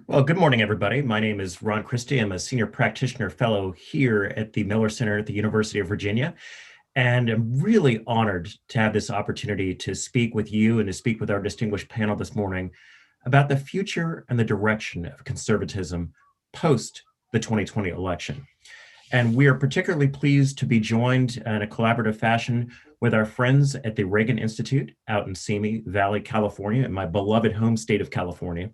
Well, good morning, everybody. My name is Ron Christie. I'm a senior practitioner fellow here at the Miller Center at the University of Virginia. And I'm really honored to have this opportunity to speak with you and to speak with our distinguished panel this morning about the future and the direction of conservatism post the 2020 election. And we are particularly pleased to be joined in a collaborative fashion with our friends at the Reagan Institute out in Simi Valley, California, in my beloved home state of California.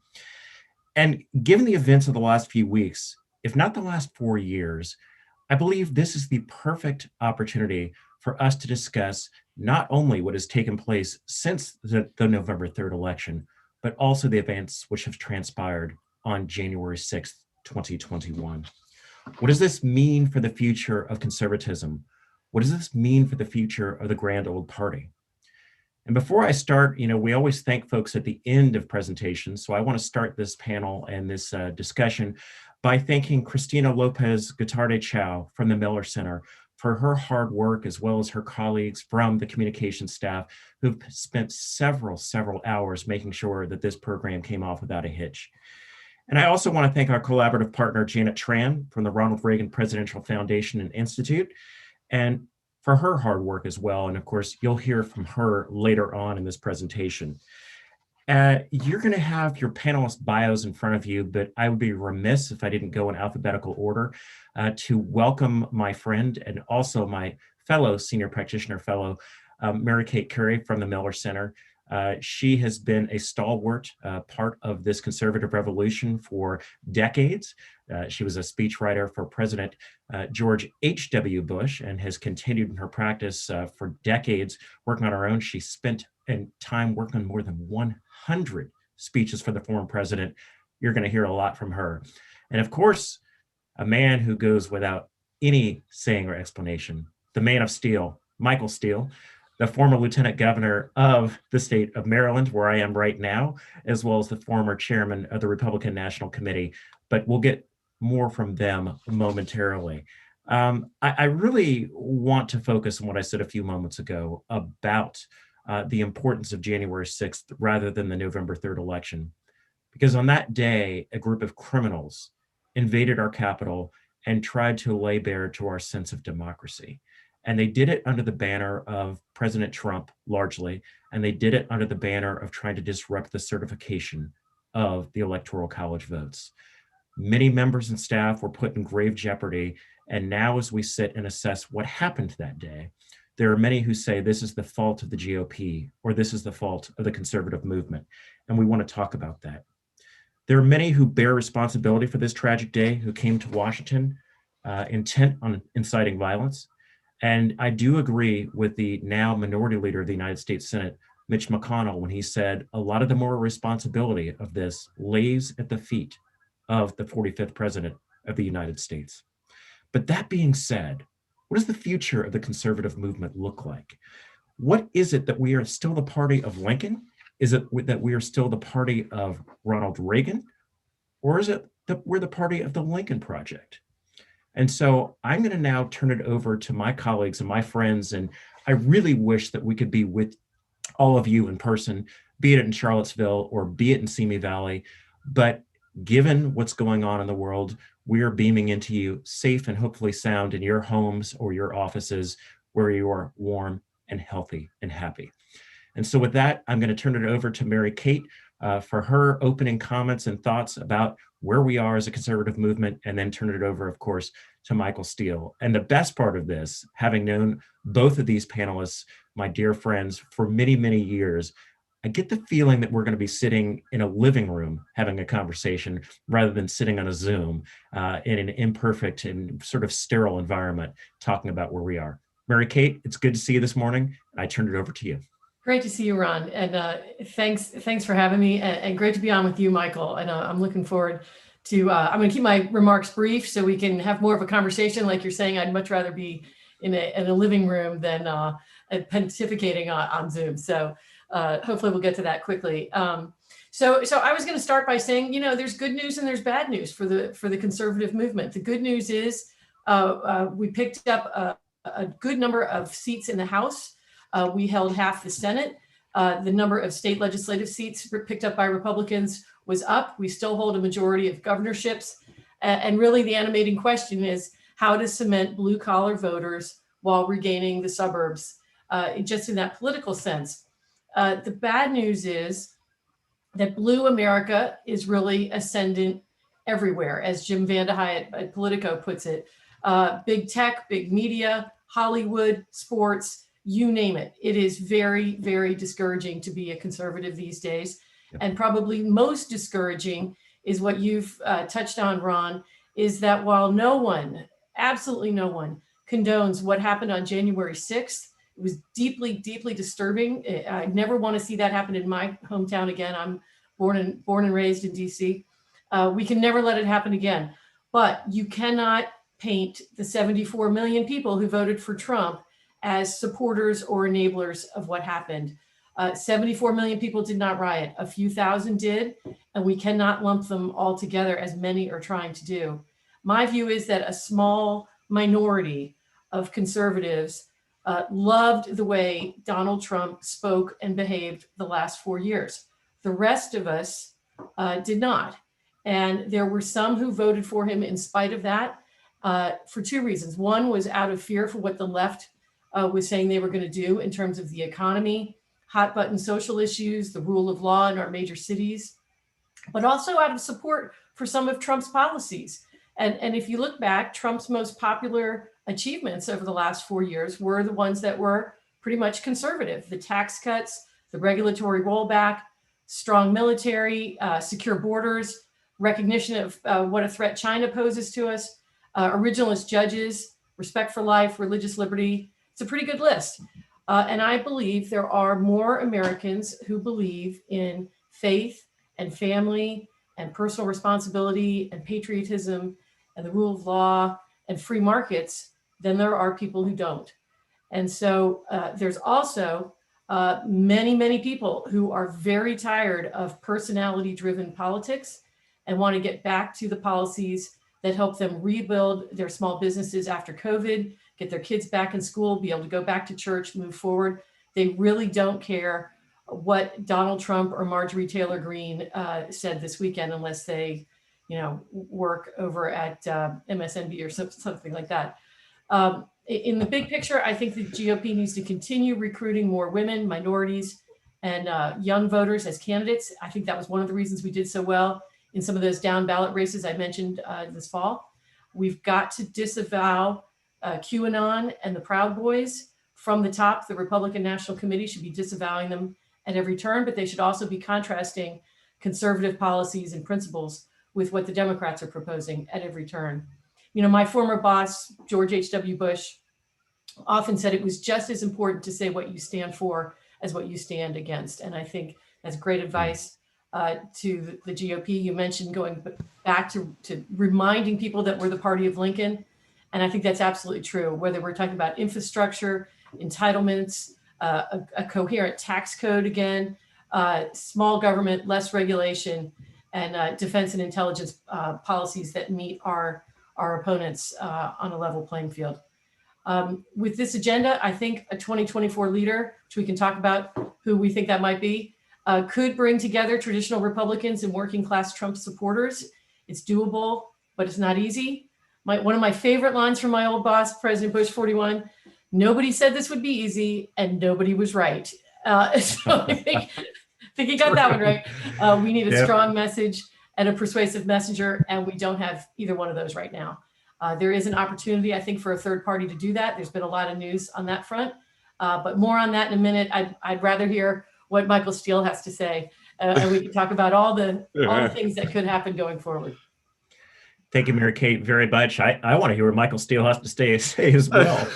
And given the events of the last few weeks, if not the last 4 years, I believe this is the perfect opportunity for us to discuss not only what has taken place since the November 3rd election, but also the events which have transpired on January 6th, 2021. What does this mean for the future of conservatism? What does this mean for the future of the grand old party? And before I start, we always thank folks at the end of presentations. So I want to start this panel and this discussion by thanking Cristina Lopez Guatarde Chow from the Miller Center for her hard work, as well as her colleagues from the communication staff who've spent several hours making sure that this program came off without a hitch. And I also want to thank our collaborative partner, Janet Tran from the Ronald Reagan Presidential Foundation and Institute, and for her hard work as well. And of course, you'll hear from her later on in this presentation. You're going to have your panelist bios in front of you, but I would be remiss if I didn't go in alphabetical order to welcome my friend and also my fellow senior practitioner fellow, Mary Kate Carey from the Miller Center. She has been a stalwart part of this conservative revolution for decades. She was a speechwriter for President George H.W. Bush and has continued in her practice for decades working on her own. She spent time working on more than 100 speeches for the former president. You're going to hear a lot from her. And of course, a man who goes without any saying or explanation, the man of Steele, Michael Steele, the former lieutenant governor of the state of Maryland, where I am right now, as well as the former chairman of the Republican National Committee. But we'll get more from them momentarily. I really want to focus on what I said a few moments ago about the importance of January 6th rather than the November 3rd election. Because on that day, a group of criminals invaded our Capitol and tried to lay bare to our sense of democracy. And they did it under the banner of President Trump, largely, and they did it under the banner of trying to disrupt the certification of the Electoral College votes. Many members and staff were put in grave jeopardy, and now as we sit and assess what happened that day, there are many who say this is the fault of the GOP, or this is the fault of the conservative movement, and we want to talk about that. There are many who bear responsibility for this tragic day, who came to Washington intent on inciting violence. And I do agree with the now minority leader of the United States Senate, Mitch McConnell, when he said a lot of the moral responsibility of this lays at the feet of the 45th president of the United States. But that being said, what does the future of the conservative movement look like? What is it that we are still the party of Lincoln? Is it that we are still the party of Ronald Reagan? Or is it that we're the party of the Lincoln Project? And so I'm going to now turn it over to my colleagues and my friends. And I really wish that we could be with all of you in person, be it in Charlottesville or be it in Simi Valley. But given what's going on in the world, we are beaming into you safe and hopefully sound in your homes or your offices where you are warm and healthy and happy. And so with that, I'm going to turn it over to Mary Kate for her opening comments and thoughts about where we are as a conservative movement, and then turn it over, of course, to Michael Steele. And the best part of this, having known both of these panelists, my dear friends, for many, many years, I get the feeling that we're going to be sitting in a living room having a conversation rather than sitting on a Zoom in an imperfect and sort of sterile environment talking about where we are. Mary Kate, it's good to see you this morning. I turn it over to you. Great to see you, Ron, and thanks for having me, and great to be on with you, Michael. And I'm looking forward to. I'm going to keep my remarks brief so we can have more of a conversation. Like you're saying, I'd much rather be in a living room than pontificating on Zoom. So hopefully we'll get to that quickly. So I was going to start by saying, there's good news and there's bad news for the conservative movement. The good news is we picked up a good number of seats in the House. We held half the Senate. The number of state legislative seats picked up by Republicans was up. We still hold a majority of governorships. And really the animating question is how to cement blue collar voters while regaining the suburbs, just in that political sense. The bad news is that blue America is really ascendant everywhere, as Jim Vandehei at Politico puts it. Big tech, big media, Hollywood, sports, you name it. It is very, very discouraging to be a conservative these days. And probably most discouraging is what you've touched on, Ron, is that while no one, absolutely no one, condones what happened on January 6th, it was deeply, deeply disturbing. I never want to see that happen in my hometown again. I'm born and raised in DC. We can never let it happen again. But you cannot paint the 74 million people who voted for Trump as supporters or enablers of what happened. 74 million people did not riot. A few thousand did, and we cannot lump them all together as many are trying to do. My view is that a small minority of conservatives loved the way Donald Trump spoke and behaved the last 4 years. The rest of us did not. And there were some who voted for him in spite of that for two reasons. One was out of fear for what the left was saying they were going to do in terms of the economy, hot button social issues, the rule of law in our major cities, but also out of support for some of Trump's policies. And if you look back, Trump's most popular achievements over the last 4 years were the ones that were pretty much conservative: the tax cuts, the regulatory rollback, strong military, secure borders, recognition of what a threat China poses to us, originalist judges, respect for life, religious liberty. It's a pretty good list. And I believe there are more Americans who believe in faith and family and personal responsibility and patriotism and the rule of law and free markets than there are people who don't. And so there's also many, many people who are very tired of personality-driven politics and want to get back to the policies that help them rebuild their small businesses after COVID, get their kids back in school, be able to go back to church, move forward. They really don't care what Donald Trump or Marjorie Taylor Greene said this weekend, unless they, work over at MSNBC or something like that. In the big picture, I think the GOP needs to continue recruiting more women, minorities, and young voters as candidates. I think that was one of the reasons we did so well in some of those down ballot races I mentioned this fall. We've got to disavow QAnon and the Proud Boys from the top. The Republican National Committee should be disavowing them at every turn, but they should also be contrasting conservative policies and principles with what the Democrats are proposing at every turn. My former boss, George H.W. Bush, often said it was just as important to say what you stand for as what you stand against. And I think that's great advice to the GOP. You mentioned going back to reminding people that we're the party of Lincoln. And I think that's absolutely true, whether we're talking about infrastructure, entitlements, a coherent tax code again, small government, less regulation, and defense and intelligence policies that meet our opponents on a level playing field. With this agenda, I think a 2024 leader, which we can talk about who we think that might be, could bring together traditional Republicans and working class Trump supporters. It's doable, but it's not easy. One of my favorite lines from my old boss, President Bush 41, nobody said this would be easy and nobody was right. So I think he got that one right. We need a strong message and a persuasive messenger, and we don't have either one of those right now. There is an opportunity, I think, for a third party to do that. There's been a lot of news on that front, but more on that in a minute. I'd rather hear what Michael Steele has to say, and we can talk about all the things that could happen going forward. Thank you, Mary Kate, very much. I want to hear what Michael Steele has to say as well.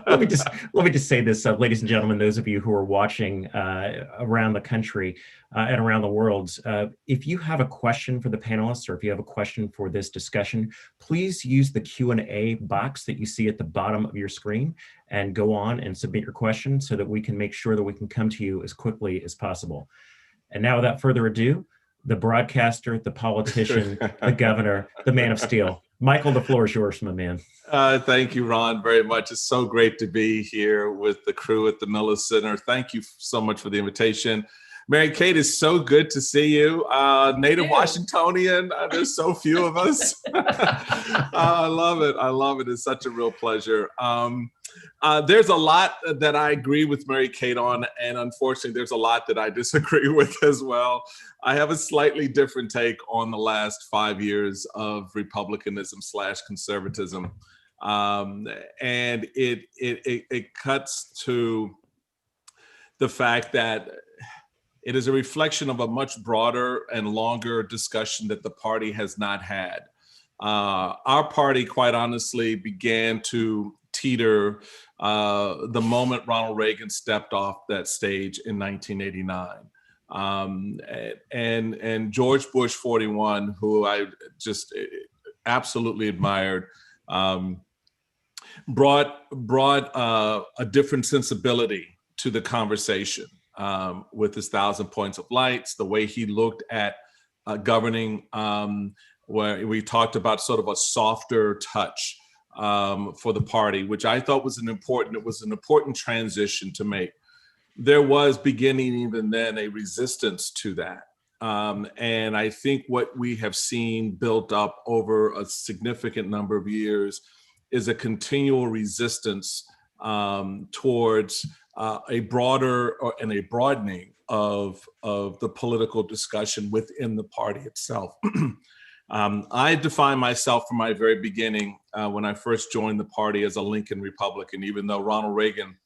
Let me just say this, ladies and gentlemen, those of you who are watching around the country and around the world, if you have a question for the panelists or if you have a question for this discussion, please use the Q&A box that you see at the bottom of your screen and go on and submit your question so that we can make sure that we can come to you as quickly as possible. And now, without further ado, the broadcaster, the politician, the governor, the man of steel. Michael, the floor is yours, my man. Thank you, Ron, very much. It's so great to be here with the crew at the Miller Center. Thank you so much for the invitation. Mary Kate, it's so good to see you. Native Yeah. Washingtonian, there's so few of us. I love it. I love it. It's such a real pleasure. There's a lot that I agree with Mary Kate on, and unfortunately, there's a lot that I disagree with as well. I have a slightly different take on the last 5 years of republicanism / conservatism. And it cuts to the fact that it is a reflection of a much broader and longer discussion that the party has not had. Our party, quite honestly, began to teeter the moment Ronald Reagan stepped off that stage in 1989. And George Bush 41, who I just absolutely admired, brought a different sensibility to the conversation. With his 1,000 points of lights, the way he looked at governing, where we talked about sort of a softer touch for the party, which I thought was an important transition to make. There was beginning even then a resistance to that. And I think what we have seen built up over a significant number of years is a continual resistance towards a broader and a broadening of the political discussion within the party itself. I define myself from my very beginning when I first joined the party as a Lincoln Republican, even though Ronald Reagan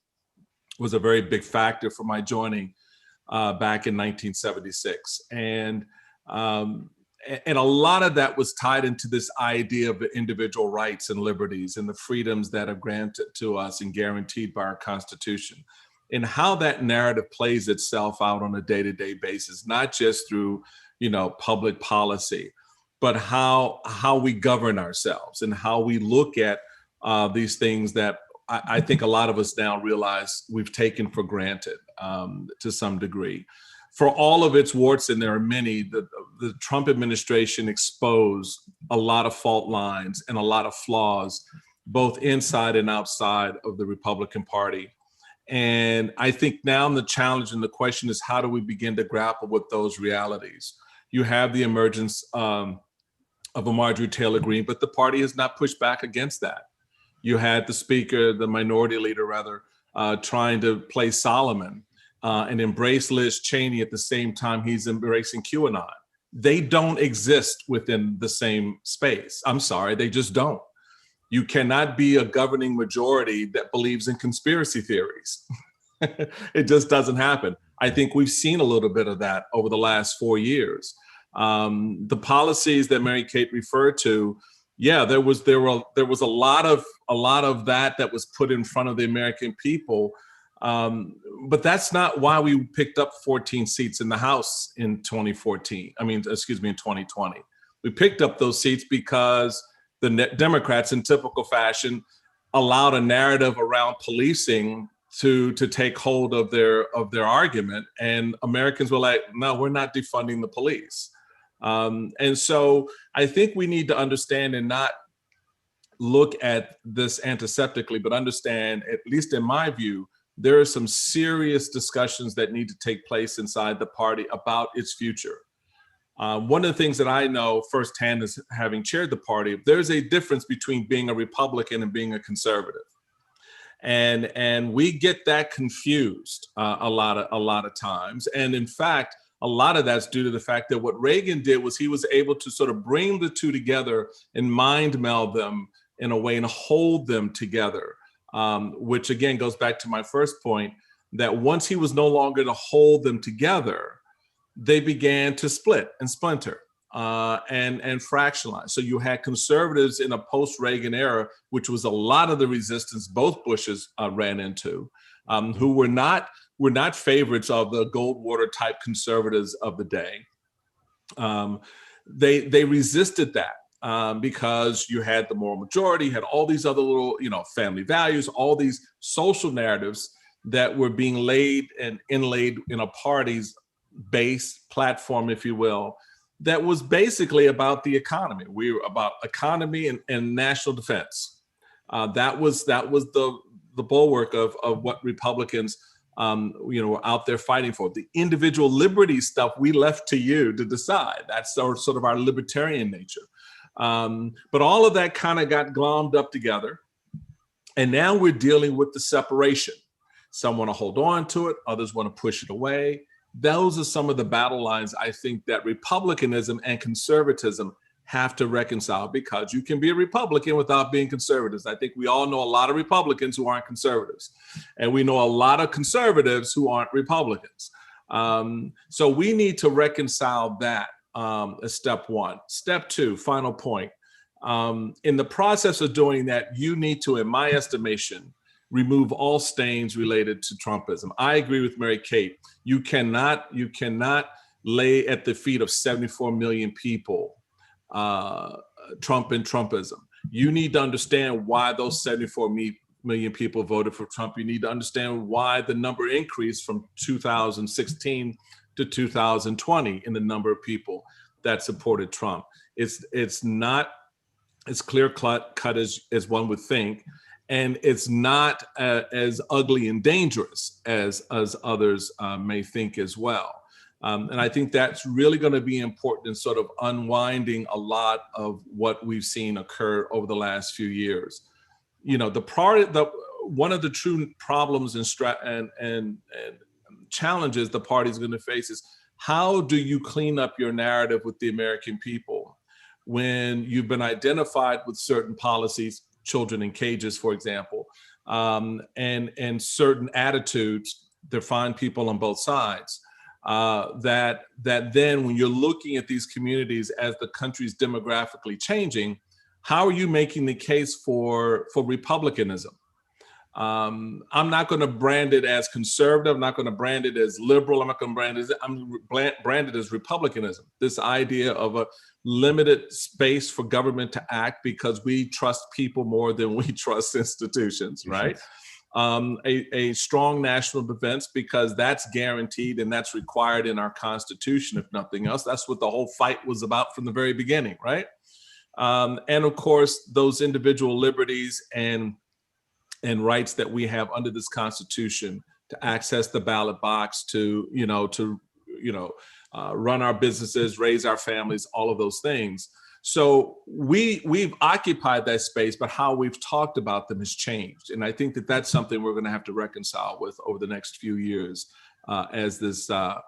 was a very big factor for my joining back in 1976. And a lot of that was tied into this idea of the individual rights and liberties and the freedoms that are granted to us and guaranteed by our Constitution, and how that narrative plays itself out on a day-to-day basis, not just through, public policy, but how we govern ourselves and how we look at these things that I think a lot of us now realize we've taken for granted to some degree. For all of its warts, and there are many, the Trump administration exposed a lot of fault lines and a lot of flaws, both inside and outside of the Republican Party. And I think now the challenge and the question is, how do we begin to grapple with those realities? You have the emergence of a Marjorie Taylor Greene, but the party has not pushed back against that. You had the speaker, the minority leader rather, trying to play Solomon and embrace Liz Cheney at the same time he's embracing QAnon. They don't exist within the same space. I'm sorry, they just don't. You cannot be a governing majority that believes in conspiracy theories. It just doesn't happen. I think we've seen a little bit of that over the last 4 years. The policies that Mary Kate referred to, yeah, there was a lot of that was put in front of the American people. But that's not why we picked up 14 seats in the House in 2020. We picked up those seats because the Democrats, in typical fashion, allowed a narrative around policing to take hold of their argument, and Americans were like, "No, we're not defunding the police." And so I think we need to understand and not look at this antiseptically, but understand, at least in my view, there are some serious discussions that need to take place inside the party about its future. One of the things that I know firsthand is having chaired the party, there's a difference between being a Republican and being a conservative. And we get that confused a lot of times. And in fact, a lot of that's due to the fact that what Reagan did was he was able to sort of bring the two together and mind meld them in a way and hold them together, which again goes back to my first point, that once he was no longer to hold them together, they began to split and splinter and fractionalize. So you had conservatives in a post-Reagan era, which was a lot of the resistance both Bushes ran into, who were not favorites of the Goldwater type conservatives of the day. They resisted that because you had the moral majority, you had all these other little, family values, all these social narratives that were being laid and inlaid in a party's base platform, if you will, that was basically about the economy. We were about economy and national defense. That was the bulwark of what Republicans we're out there fighting for. The individual liberty stuff we left to you to decide. That's sort of our libertarian nature. But all of that kind of got glommed up together. And now we're dealing with the separation. Some want to hold on to it, others want to push it away. Those are some of the battle lines I think that republicanism and conservatism have to reconcile, because you can be a Republican without being conservatives. I think we all know a lot of Republicans who aren't conservatives, and we know a lot of conservatives who aren't Republicans. So we need to reconcile that as step one. Step two, final point. In the process of doing that, you need to, in my estimation, remove all stains related to Trumpism. I agree with Mary Kate. You cannot lay at the feet of 74 million people Trump and Trumpism. You need to understand why those 74 million people voted for Trump. You need to understand why the number increased from 2016 to 2020 in the number of people that supported Trump. It's not as clear cut as one would think, and it's not as ugly and dangerous as others may think as well. And I think that's really going to be important in sort of unwinding a lot of what we've seen occur over the last few years. One of the true problems and challenges the party's going to face is, how do you clean up your narrative with the American people when you've been identified with certain policies, children in cages, for example, and certain attitudes, define people on both sides, that then when you're looking at these communities as the country's demographically changing, how are you making the case for republicanism? I'm not going to brand it as conservative. I'm not going to brand it as liberal. I'm not going to brand it as republicanism. This idea of a limited space for government to act because we trust people more than we trust institutions, right? A strong national defense because that's guaranteed and that's required in our Constitution, if nothing else. That's what the whole fight was about from the very beginning, right? And of course, those individual liberties and rights that we have under this Constitution to access the ballot box, to run our businesses, raise our families, all of those things. So we've occupied that space, but how we've talked about them has changed, and I think that that's something we're going to have to reconcile with over the next few years as the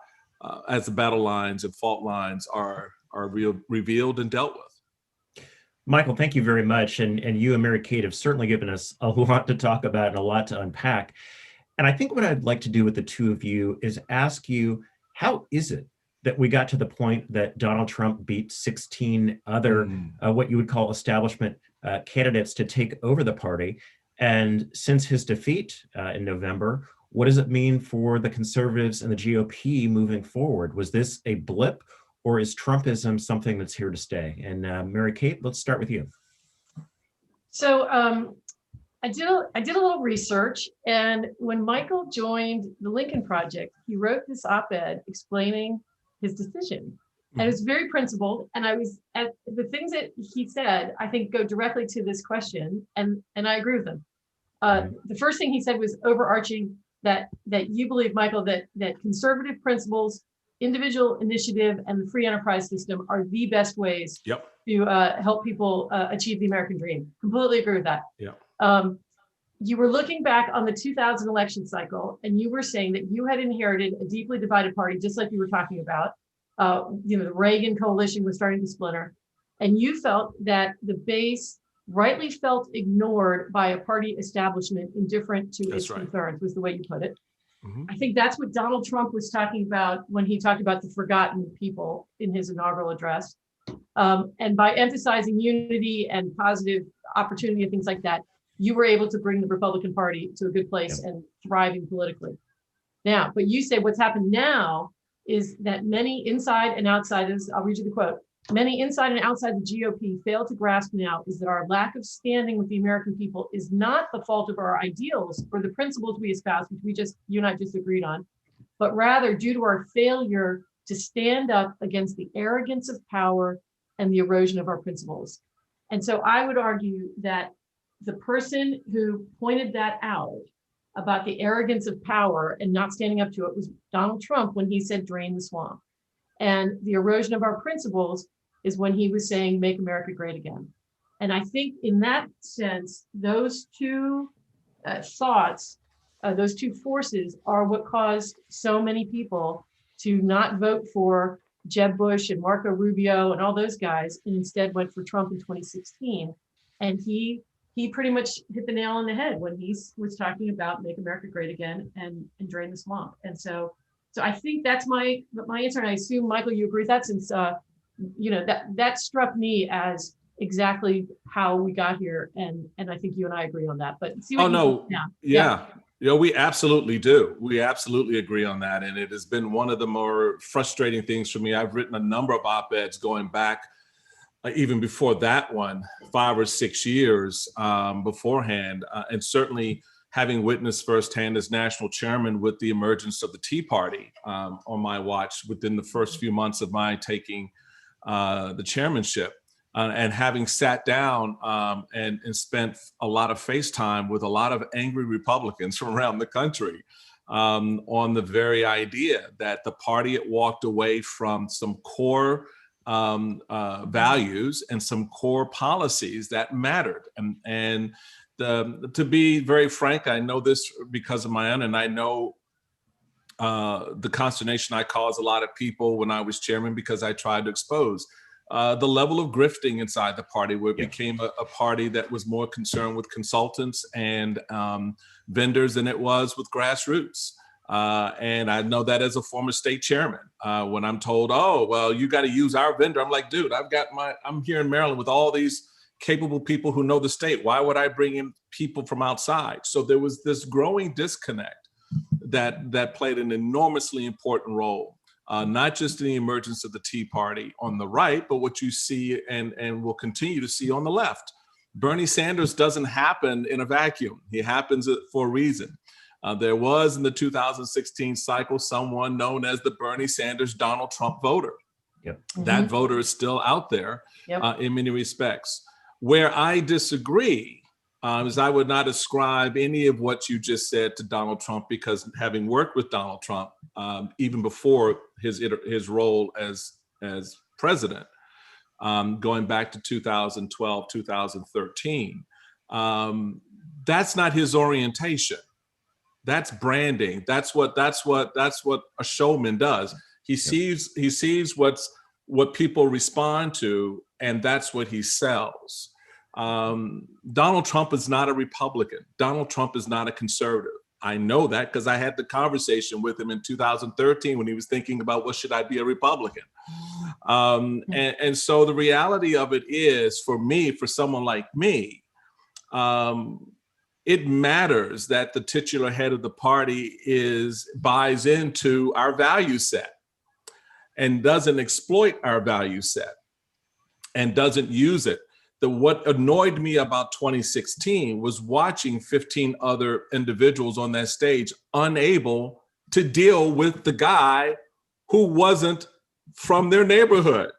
battle lines and fault lines are revealed and dealt with. Michael, thank you very much. And you and Mary Kate have certainly given us a lot to talk about and a lot to unpack. And I think what I'd like to do with the two of you is ask you, how is it that we got to the point that Donald Trump beat 16 other, what you would call establishment candidates to take over the party? And since his defeat in November, what does it mean for the conservatives and the GOP moving forward? Was this a blip? Or is Trumpism something that's here to stay? And Mary Kate, let's start with you. So I did a little research, and when Michael joined the Lincoln Project, he wrote this op-ed explaining his decision, and it was very principled. And the things that he said, I think, go directly to this question, and I agree with him. The first thing he said was overarching that you believe, Michael, that conservative principles, individual initiative, and the free enterprise system are the best ways to help people achieve the American dream. Completely agree with that. You were looking back on the 2000 election cycle, and you were saying that you had inherited a deeply divided party, just like you were talking about. The Reagan coalition was starting to splinter, and you felt that the base rightly felt ignored by a party establishment indifferent to its concerns, was the way you put it. I think that's what Donald Trump was talking about when he talked about the forgotten people in his inaugural address. And by emphasizing unity and positive opportunity and things like that, you were able to bring the Republican Party to a good place and thriving politically. Now, but you say what's happened now is that many inside and outside, I'll read you the quote, many inside and outside the GOP fail to grasp now is that our lack of standing with the American people is not the fault of our ideals or the principles we espouse, which you and I just agreed on, but rather due to our failure to stand up against the arrogance of power and the erosion of our principles. And so I would argue that the person who pointed that out about the arrogance of power and not standing up to it was Donald Trump when he said, drain the swamp. And the erosion of our principles is when he was saying, make America great again. And I think in that sense, those two thoughts, those two forces are what caused so many people to not vote for Jeb Bush and Marco Rubio and all those guys, and instead went for Trump in 2016. And he pretty much hit the nail on the head when he was talking about make America great again and drain the swamp. And so I think that's my answer. And I assume, Michael, you agree with that, since that struck me as exactly how we got here. And I think you and I agree on that. But see what yeah. We absolutely do. We absolutely agree on that. And it has been one of the more frustrating things for me. I've written a number of op-eds going back even before that one, 5 or 6 years beforehand. And certainly having witnessed firsthand as national chairman with the emergence of the Tea Party on my watch within the first few months of my taking the chairmanship. And having sat down and spent a lot of face time with a lot of angry Republicans from around the country on the very idea that the party had walked away from some core values and some core policies that mattered. And to be very frank, I know this because of my own, and I know the consternation I caused a lot of people when I was chairman, because I tried to expose the level of grifting inside the party, where it became a party that was more concerned with consultants and vendors than it was with grassroots. And I know that as a former state chairman, when I'm told, oh, well, you got to use our vendor. I'm like, dude, I'm here in Maryland with all these capable people who know the state. Why would I bring in people from outside? So there was this growing disconnect that played an enormously important role. Not just in the emergence of the Tea Party on the right, but what you see and will continue to see on the left. Bernie Sanders doesn't happen in a vacuum. He happens for a reason. There was in the 2016 cycle someone known as the Bernie Sanders Donald Trump voter. Yep. That voter is still out there in many respects. Where I disagree is I would not ascribe any of what you just said to Donald Trump, because having worked with Donald Trump, even before his role as president, going back to 2012, 2013, that's not his orientation. That's branding. That's what a showman does. He sees what people respond to, and that's what he sells. Donald Trump is not a Republican. Donald Trump is not a conservative. I know that because I had the conversation with him in 2013 when he was thinking about, what should I be a Republican? And so the reality of it is, for me, for someone like me, it matters that the titular head of the party buys into our value set and doesn't exploit our value set and doesn't use it. What annoyed me about 2016 was watching 15 other individuals on that stage unable to deal with the guy who wasn't from their neighborhood.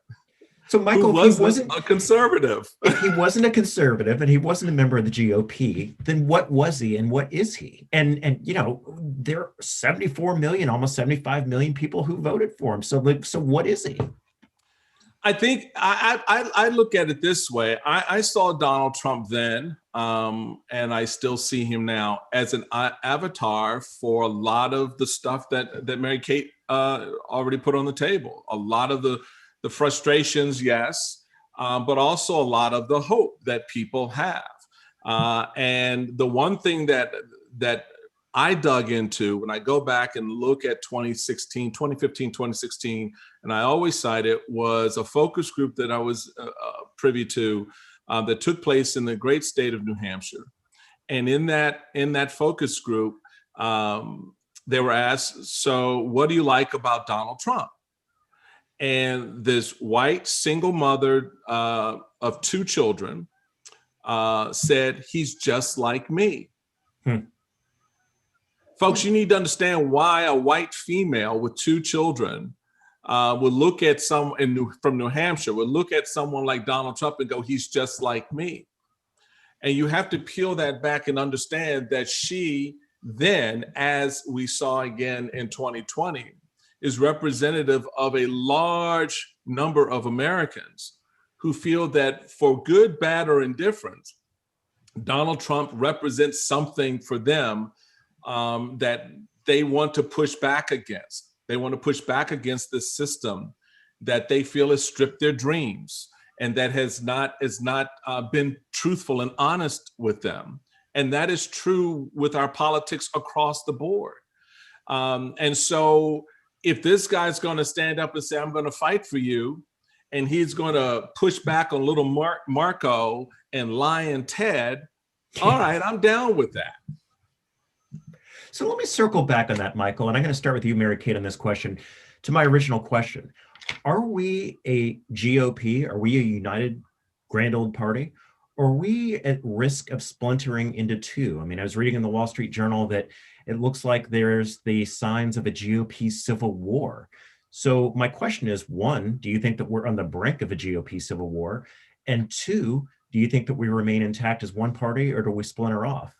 So Michael, he wasn't a conservative. If he wasn't a conservative and he wasn't a member of the GOP, then what was he and what is he? And there are 74 million, almost 75 million people who voted for him. So what is he? I think I look at it this way. I saw Donald Trump then, and I still see him now as an avatar for a lot of the stuff that Mary Kate already put on the table. A lot of the frustrations, yes, but also a lot of the hope that people have. And the one thing that I dug into when I go back and look at 2015, 2016, and I always cite it, was a focus group that I was privy to that took place in the great state of New Hampshire. And in that focus group, they were asked, so what do you like about Donald Trump? And this white single mother of 2 children said, he's just like me. Folks, you need to understand why a white female with 2 children would look at someone from New Hampshire, would look at someone like Donald Trump and go, he's just like me. And you have to peel that back and understand that she then, as we saw again in 2020, is representative of a large number of Americans who feel that for good, bad, or indifferent, Donald Trump represents something for them that they want to push back against. They want to push back against the system that they feel has stripped their dreams and that has not been truthful and honest with them. And that is true with our politics across the board. And so if this guy's going to stand up and say, I'm going to fight for you, and he's going to push back on little Marco and Lion Ted, all right, I'm down with that. So let me circle back on that, Michael, and I'm going to start with you, Mary Kate, on this question. To my original question, are we a GOP? Are we a united grand old party? Or are we at risk of splintering into two? I mean, I was reading in the Wall Street Journal that it looks like there's the signs of a GOP civil war. So my question is, one, do you think that we're on the brink of a GOP civil war? And two, do you think that we remain intact as one party, or do we splinter off?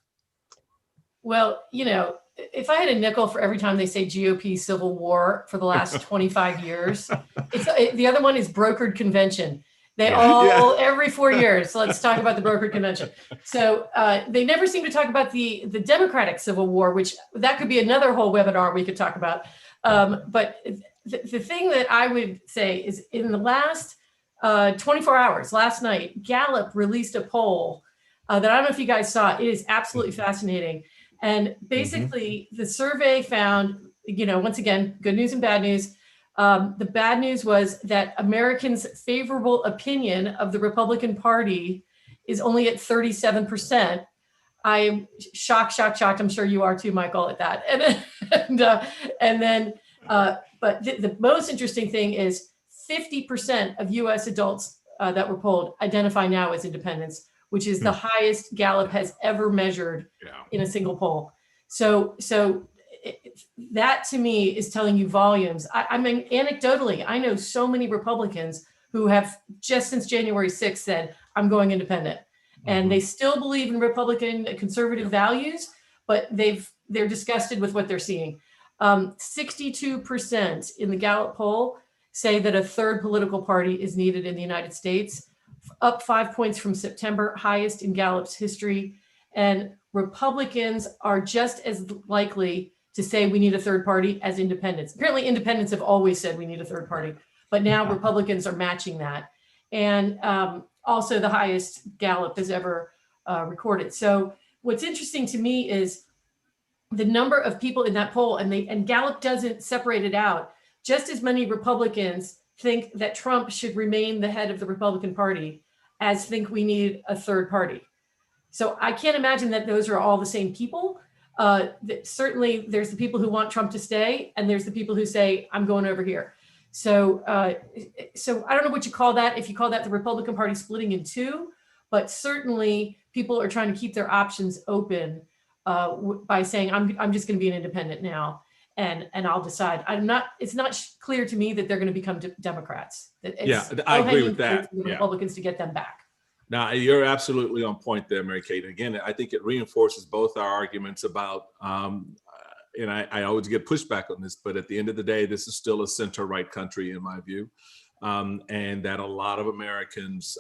Well, if I had a nickel for every time they say GOP civil war for the last 25 years, the other one is brokered convention. They every 4 years, let's talk about the brokered convention. So they never seem to talk about the Democratic Civil War, which that could be another whole webinar we could talk about. But the thing that I would say is in the last 24 hours, last night, Gallup released a poll that I don't know if you guys saw. It is absolutely fascinating. And basically the survey found, once again, good news and bad news. The bad news was that Americans' favorable opinion of the Republican Party is only at 37%. I am shocked. I'm sure you are too, Michael, at that. But the most interesting thing is 50% of U.S. adults that were polled identify now as independents, which is the highest Gallup has ever measured in a single poll. So that to me is telling you volumes. I mean, anecdotally, I know so many Republicans who have just since January 6th said, I'm going independent. And they still believe in Republican conservative values, but they're disgusted with what they're seeing. 62% in the Gallup poll say that a third political party is needed in the United States, up 5 points from September, highest in Gallup's history. And Republicans are just as likely to say we need a third party as independents. Apparently independents have always said we need a third party, but now Republicans are matching that. And also the highest Gallup has ever recorded. So what's interesting to me is the number of people in that poll, and Gallup doesn't separate it out. Just as many Republicans think that Trump should remain the head of the Republican Party as think we need a third party. So I can't imagine that those are all the same people. Certainly there's the people who want Trump to stay, and there's the people who say, I'm going over here. So I don't know what you call that, if you call that the Republican Party splitting in two, but certainly people are trying to keep their options open by saying, I'm just going to be an independent now, and I'll decide. It's not clear to me that they're going to become Democrats. I agree with that. The Republicans to get them back. Now, you're absolutely on point there, Mary Kate. Again, I think it reinforces both our arguments about, and I always get pushback on this, but at the end of the day, this is still a center-right country in my view. And that a lot of Americans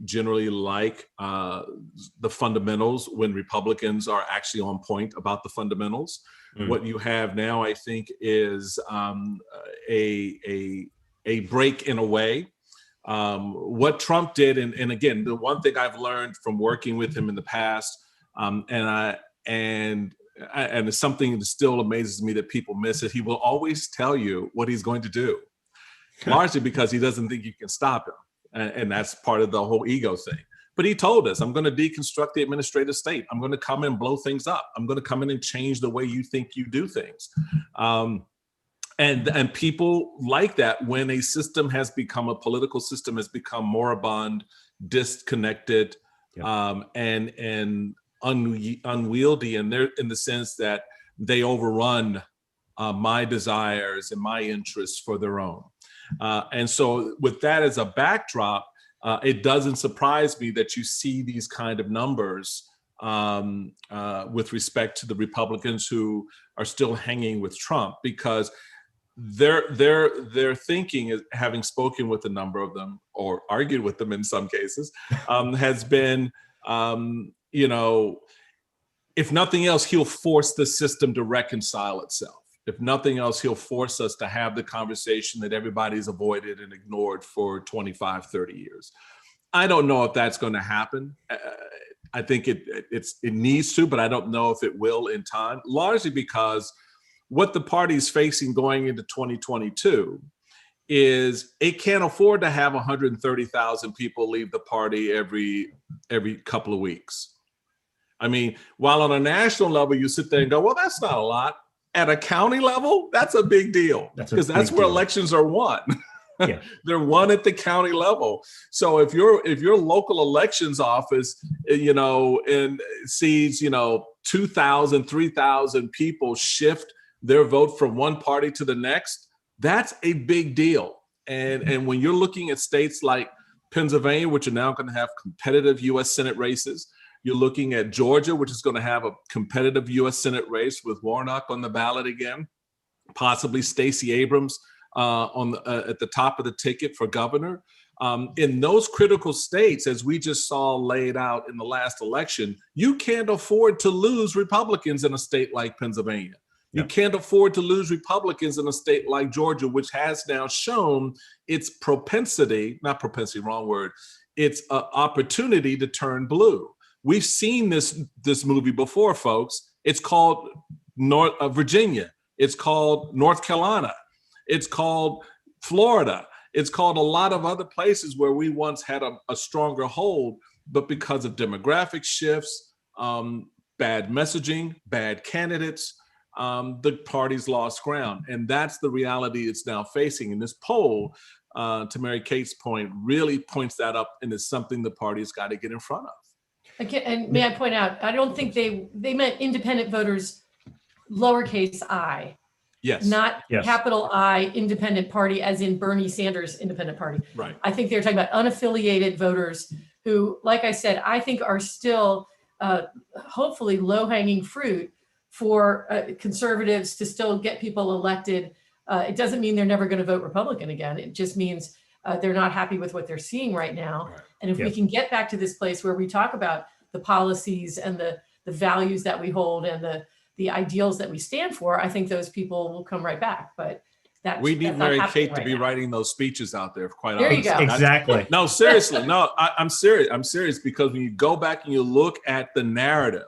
generally like the fundamentals when Republicans are actually on point about the fundamentals. What you have now, I think, is a break in a way. What Trump did, and again, the one thing I've learned from working with him in the past, and it's something that still amazes me that people miss it. He will always tell you what he's going to do, largely because he doesn't think you can stop him. And that's part of the whole ego thing. But he told us, I'm going to deconstruct the administrative state. I'm going to come in and blow things up. I'm going to come in and change the way you think you do things. And people like that when a system has become, a political system has become moribund, disconnected, and unwieldy in the sense that they overrun my desires and my interests for their own. And so with that as a backdrop, it doesn't surprise me that you see these kind of numbers with respect to the Republicans who are still hanging with Trump, because their thinking is, having spoken with a number of them or argued with them in some cases, has been, if nothing else, he'll force the system to reconcile itself. If nothing else, he'll force us to have the conversation that everybody's avoided and ignored for 25, 30 years. I don't know if that's going to happen. I think it needs to, but I don't know if it will in time, largely because what the party's facing going into 2022 is it can't afford to have 130,000 people leave the party every couple of weeks. I mean, while on a national level, you sit there and go, well, that's not a lot. At a county level, that's a big deal, because that's where elections are won. Yeah. They're won at the county level. So if your local elections office, and sees, 2,000, 3,000 people shift their vote from one party to the next, that's a big deal. And when you're looking at states like Pennsylvania, which are now going to have competitive U.S. Senate races, you're looking at Georgia, which is going to have a competitive U.S. Senate race with Warnock on the ballot again, possibly Stacey Abrams at the top of the ticket for governor. In those critical states, as we just saw laid out in the last election, you can't afford to lose Republicans in a state like Pennsylvania. You can't afford to lose Republicans in a state like Georgia, which has now shown its propensity, not propensity, wrong word, its opportunity to turn blue. We've seen this movie before, folks. It's called Virginia. It's called North Carolina. It's called Florida. It's called a lot of other places where we once had a stronger hold, but because of demographic shifts, bad messaging, bad candidates, the party's lost ground. And that's the reality it's now facing. And this poll, to Mary Kate's point, really points that up, and is something the party's got to get in front of. Okay, and may I point out, I don't think they meant independent voters, lowercase I. Yes. Not capital I independent party, as in Bernie Sanders independent party. Right. I think they're talking about unaffiliated voters who, like I said, I think are still hopefully low-hanging fruit for conservatives to still get people elected. It doesn't mean they're never going to vote Republican again. It just means they're not happy with what they're seeing right now. Right. And if we can get back to this place where we talk about the policies and the values that we hold and the ideals that we stand for, I think those people will come right back. But we need Mary Kate to be writing those speeches out there. Quite honestly, there you go. Exactly. No, seriously, no, I'm serious. I'm serious, because when you go back and you look at the narrative,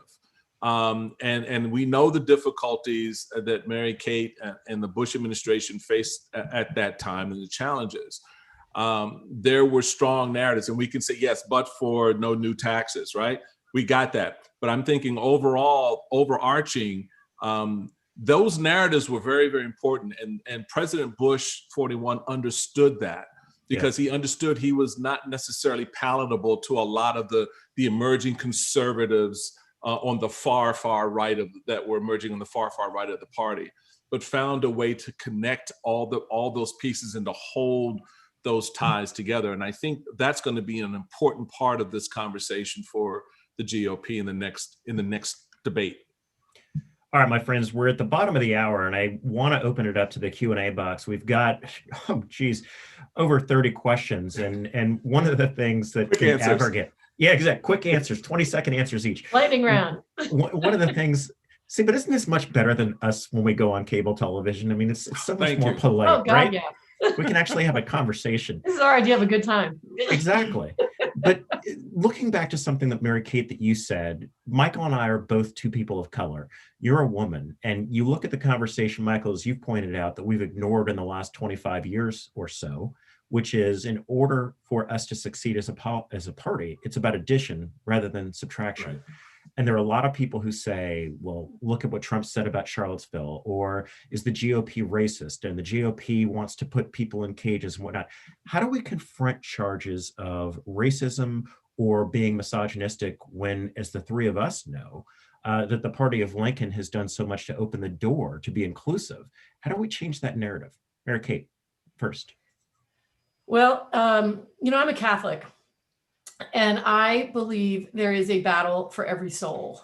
and we know the difficulties that Mary Kate and the Bush administration faced at that time, and the challenges. There were strong narratives, and we can say yes, but for no new taxes, right? We got that. But I'm thinking overall, overarching, those narratives were very, very important. And President Bush 41 understood that, because he understood he was not necessarily palatable to a lot of the emerging conservatives on the far, far right that were emerging on the far, far right of the party, but found a way to connect all those pieces and to hold those ties together. And I think that's going to be an important part of this conversation for the GOP in the next debate. All right, my friends, we're at the bottom of the hour, and I want to open it up to the Q&A box. We've got, over 30 questions, and one of the things that can ever get, exactly, quick answers, 20-second answers each. Lightning round. One of the things. See, but isn't this much better than us when we go on cable television? I mean, it's so much more polite, oh, God, right? Yeah. We can actually have a conversation. This is our idea of a good time. Exactly. But looking back to something that Mary Kate, that you said, Michael and I are both two people of color. You're a woman, and you look at the conversation, Michael, as you've pointed out, that we've ignored in the last 25 years or so, which is, in order for us to succeed as a party, it's about addition rather than subtraction. Right. And there are a lot of people who say, well, look at what Trump said about Charlottesville, or is the GOP racist, and the GOP wants to put people in cages and whatnot. How do we confront charges of racism or being misogynistic when, as the three of us know, that the party of Lincoln has done so much to open the door to be inclusive? How do we change that narrative? Mary Kate, first. Well, I'm a Catholic. And I believe there is a battle for every soul.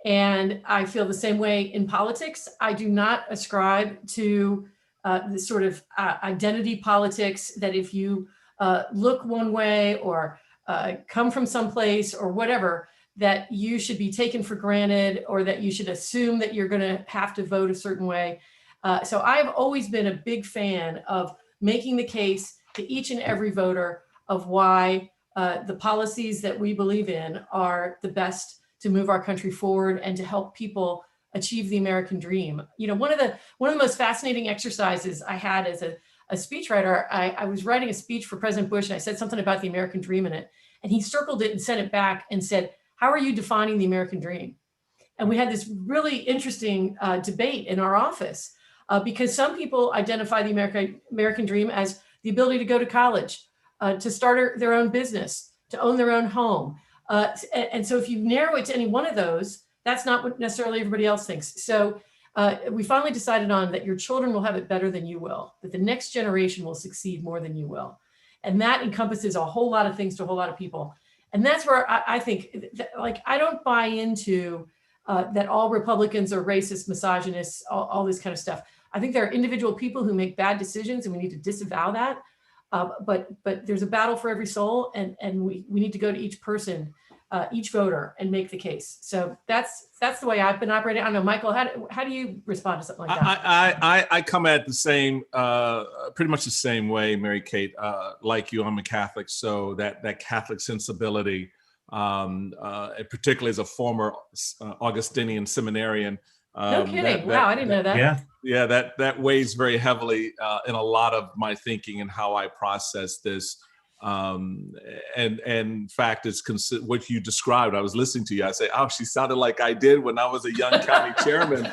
And I feel the same way in politics. I do not ascribe to this sort of identity politics that if you look one way or come from someplace or whatever, that you should be taken for granted or that you should assume that you're going to have to vote a certain way. So I've always been a big fan of making the case to each and every voter of why the policies that we believe in are the best to move our country forward and to help people achieve the American dream. You know, one of the most fascinating exercises I had as a speechwriter, I was writing a speech for President Bush and I said something about the American dream in it. And he circled it and sent it back and said, "How are you defining the American dream?" And we had this really interesting debate in our office because some people identify the American dream as the ability to go to college, to start their own business, to own their own home. And so if you narrow it to any one of those, that's not what necessarily everybody else thinks. So we finally decided on that your children will have it better than you will, that the next generation will succeed more than you will. And that encompasses a whole lot of things to a whole lot of people. And that's where I think, that, like, I don't buy into that all Republicans are racist, misogynists, all this kind of stuff. I think there are individual people who make bad decisions and we need to disavow that. But there's a battle for every soul, and we need to go to each person, each voter, and make the case. So that's the way I've been operating. I don't know, Michael, how do you respond to something like that? I come at the same, pretty much the same way, Mary Kate. Like you, I'm a Catholic, so that Catholic sensibility, particularly as a former Augustinian seminarian. No kidding. Wow, I didn't know that. Yeah, that weighs very heavily in a lot of my thinking and how I process this. And in fact, it's what you described. I was listening to you. I say, "Oh, she sounded like I did when I was a young county chairman."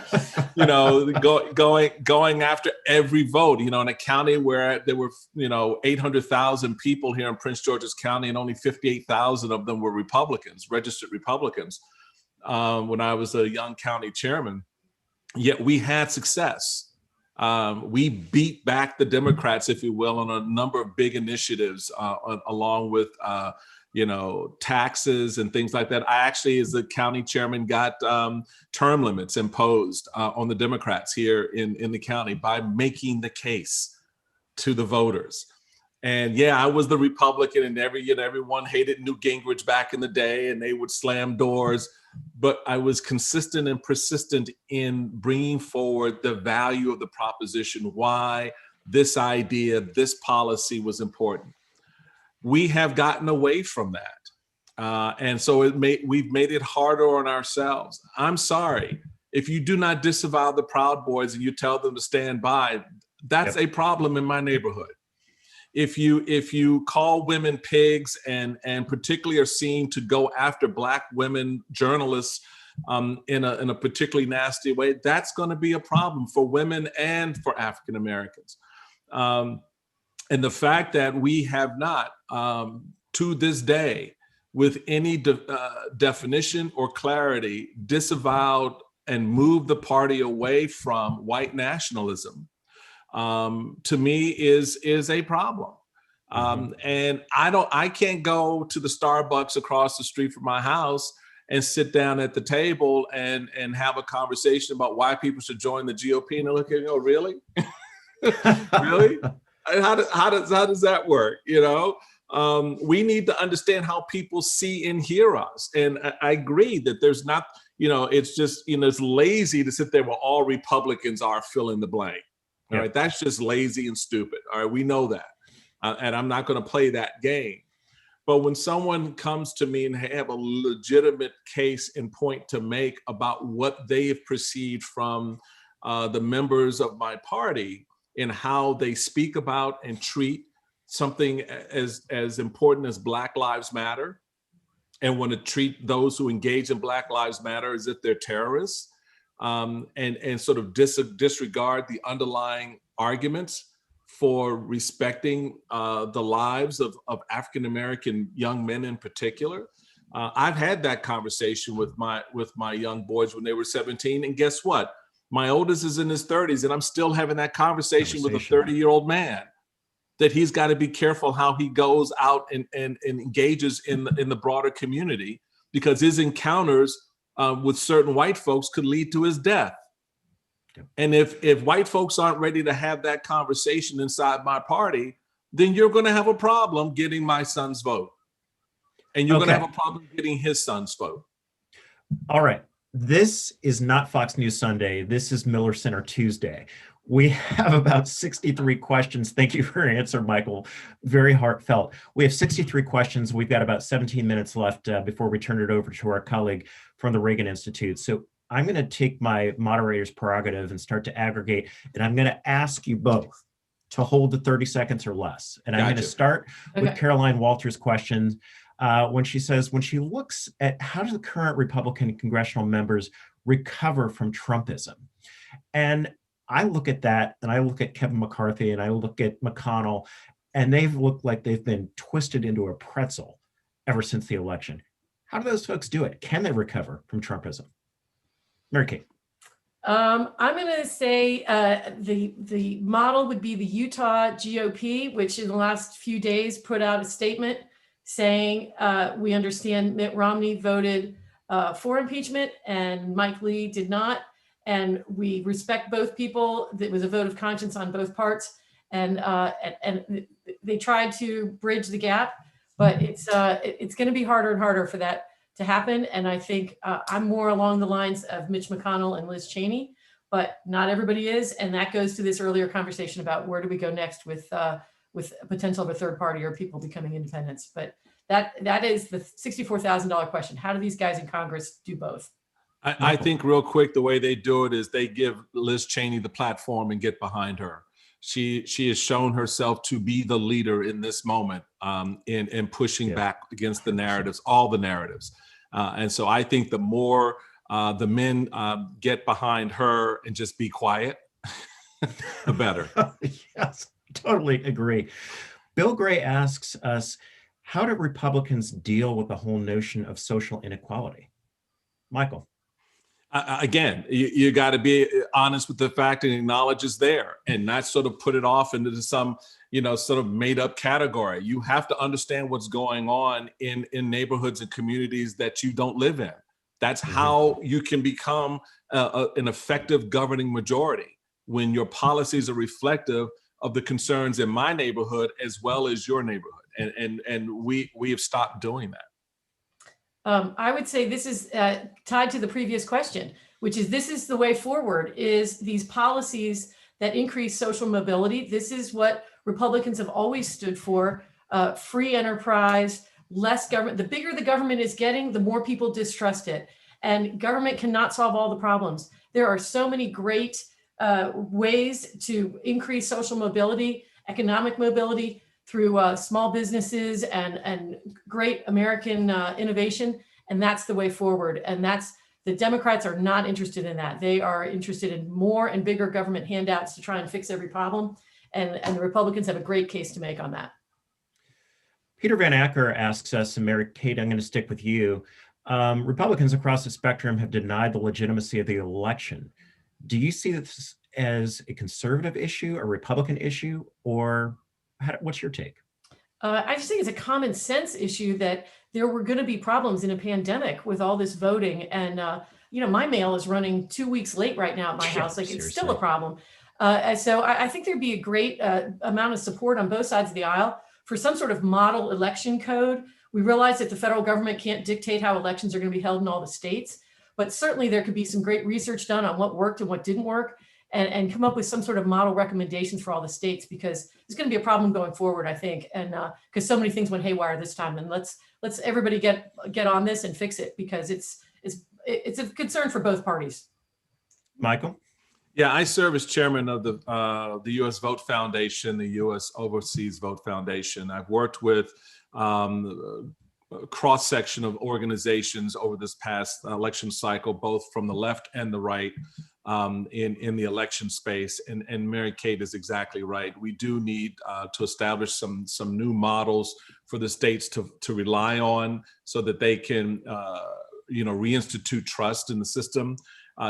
You know, going after every vote. You know, in a county where there were 800,000 people here in Prince George's County, and only 58,000 of them were Republicans, registered Republicans. When I was a young county chairman. Yet we had success. We beat back the Democrats, if you will, on a number of big initiatives, along with, taxes and things like that. I actually, as a county chairman, got term limits imposed on the Democrats here in the county by making the case to the voters. And yeah, I was the Republican, and everyone hated Newt Gingrich back in the day, and they would slam doors. But I was consistent and persistent in bringing forward the value of the proposition, why this idea, this policy was important. We have gotten away from that. And so we've made it harder on ourselves. I'm sorry, if you do not disavow the Proud Boys and you tell them to stand by, that's a problem in my neighborhood. If you call women pigs and particularly are seen to go after Black women journalists in a particularly nasty way, that's going to be a problem for women and for African Americans. And the fact that we have not, to this day, with any definition or clarity, disavowed and moved the party away from white nationalism, to me is a problem. And I can't go to the Starbucks across the street from my house and sit down at the table and have a conversation about why people should join the GOP. And they look at me, "Oh, really? Really? How does that work?" We need to understand how people see and hear us. And I agree that there's not, it's just, it's lazy to sit there where all Republicans are fill in the blank. All right, that's just lazy and stupid. All right, we know that. And I'm not going to play that game. But when someone comes to me and have a legitimate case and point to make about what they have perceived from the members of my party and how they speak about and treat something as important as Black Lives Matter, and want to treat those who engage in Black Lives Matter as if they're terrorists, and sort of disregard the underlying arguments for respecting the lives of African American young men in particular. I've had that conversation with my young boys when they were 17, and guess what? My oldest is in his 30s, and I'm still having that conversation with a 30-year-old man. that he's got to be careful how he goes out and engages in the broader community, because his encounters with certain white folks could lead to his death. And if white folks aren't ready to have that conversation inside my party, then you're going to have a problem getting my son's vote. And you're going to have a problem getting his son's vote. All right. This is not Fox News Sunday. This is Miller Center Tuesday. We have about 63 questions. Thank you for your answer, Michael. Very heartfelt. We have 63 questions. We've got about 17 minutes left before we turn it over to our colleague from the Reagan Institute. So I'm going to take my moderator's prerogative and start to aggregate, and I'm going to ask you both to hold the 30 seconds or less. And I'm going to start with Caroline Walters' question. When she says, when she looks at how do the current Republican congressional members recover from Trumpism? And I look at that, and I look at Kevin McCarthy, and I look at McConnell, and they've looked like they've been twisted into a pretzel ever since the election. How do those folks do it? Can they recover from Trumpism? Mary Kate. I'm going to say the model would be the Utah GOP, which in the last few days put out a statement saying we understand Mitt Romney voted for impeachment and Mike Lee did not. And we respect both people. It was a vote of conscience on both parts. And they tried to bridge the gap, but it's going to be harder and harder for that to happen. And I think I'm more along the lines of Mitch McConnell and Liz Cheney, but not everybody is. And that goes to this earlier conversation about where do we go next with potential of a third party or people becoming independents. But that is the $64,000 question. How do these guys in Congress do both? I think real quick, the way they do it is they give Liz Cheney the platform and get behind her. She has shown herself to be the leader in this moment in pushing back against the narratives, all the narratives. And so I think the more the men get behind her and just be quiet, the better. Yes, totally agree. Bill Gray asks us, how do Republicans deal with the whole notion of social inequality? Michael. Again, you got to be honest with the fact and acknowledge it's there and not sort of put it off into some, sort of made up category. You have to understand what's going on in neighborhoods and communities that you don't live in. That's how you can become an effective governing majority, when your policies are reflective of the concerns in my neighborhood as well as your neighborhood. And we have stopped doing that. I would say this is tied to the previous question, which is this is the way forward, is these policies that increase social mobility. This is what Republicans have always stood for, free enterprise, less government. The bigger the government is getting, the more people distrust it. And government cannot solve all the problems. There are so many great ways to increase social mobility, economic mobility, through small businesses and great American innovation. And that's the way forward. And the Democrats are not interested in that. They are interested in more and bigger government handouts to try and fix every problem. And the Republicans have a great case to make on that. Peter Van Acker asks us, and Mary Kate, I'm going to stick with you. Republicans across the spectrum have denied the legitimacy of the election. Do you see this as a conservative issue, a Republican issue, or what's your take? I just think it's a common sense issue that there were going to be problems in a pandemic with all this voting. And, my mail is running 2 weeks late right now at my house. Like, it's still a problem. So I think there'd be a great amount of support on both sides of the aisle for some sort of model election code. We realize that the federal government can't dictate how elections are going to be held in all the states, but certainly there could be some great research done on what worked and what didn't work. And come up with some sort of model recommendations for all the states, because there's going to be a problem going forward, I think, and because so many things went haywire this time. And let's everybody get on this and fix it, because it's a concern for both parties. Michael? Yeah, I serve as chairman of the U.S. Vote Foundation, the U.S. Overseas Vote Foundation. I've worked with a cross-section of organizations over this past election cycle, both from the left and the right. In the election space, and Mary Kate is exactly right. We do need to establish some new models for the states to rely on, so that they can reinstitute trust in the system.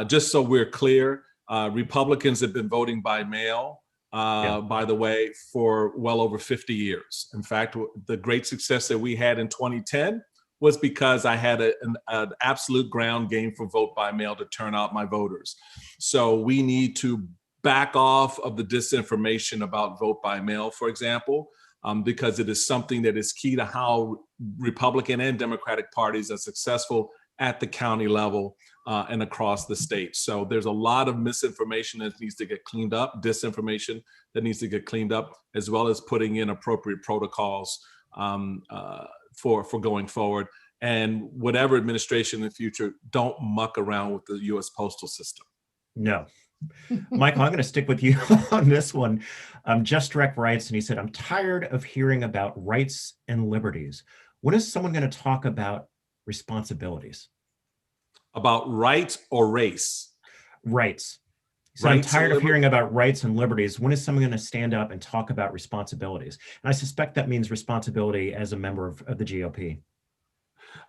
Just so we're clear, Republicans have been voting by mail by the way, for well over 50 years. In fact, the great success that we had in 2010 was because I had an absolute ground game for vote by mail to turn out my voters. So we need to back off of the disinformation about vote by mail, for example, because it is something that is key to how Republican and Democratic parties are successful at the county level and across the state. So there's a lot of misinformation that needs to get cleaned up, disinformation that needs to get cleaned up, as well as putting in appropriate protocols for going forward. And whatever administration in the future, don't muck around with the U.S. postal system. No. Michael, I'm going to stick with you on this one. Just Direct writes, and he said, I'm tired of hearing about rights and liberties. When is someone going to talk about responsibilities? About rights or race? Rights. So I'm tired of hearing about rights and liberties. When is someone going to stand up and talk about responsibilities? And I suspect that means responsibility as a member of the GOP.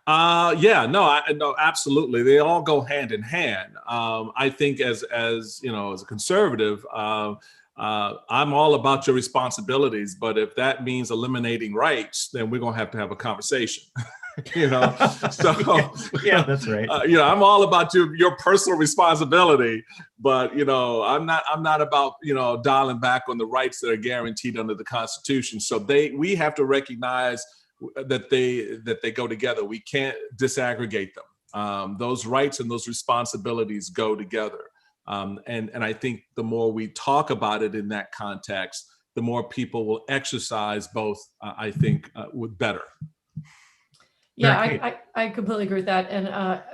Yeah, no, absolutely. They all go hand in hand. I think as you know, as a conservative, I'm all about your responsibilities. But if that means eliminating rights, then we're gonna have to have a conversation. You know, so yeah, that's right. You know, I'm all about your personal responsibility, but you know, I'm not about, you know, dialing back on the rights that are guaranteed under the Constitution. So we have to recognize that they go together. We can't disaggregate them. Those rights and those responsibilities go together. And I think the more we talk about it in that context, the more people will exercise both, I think, with better. Yeah, I completely agree with that. And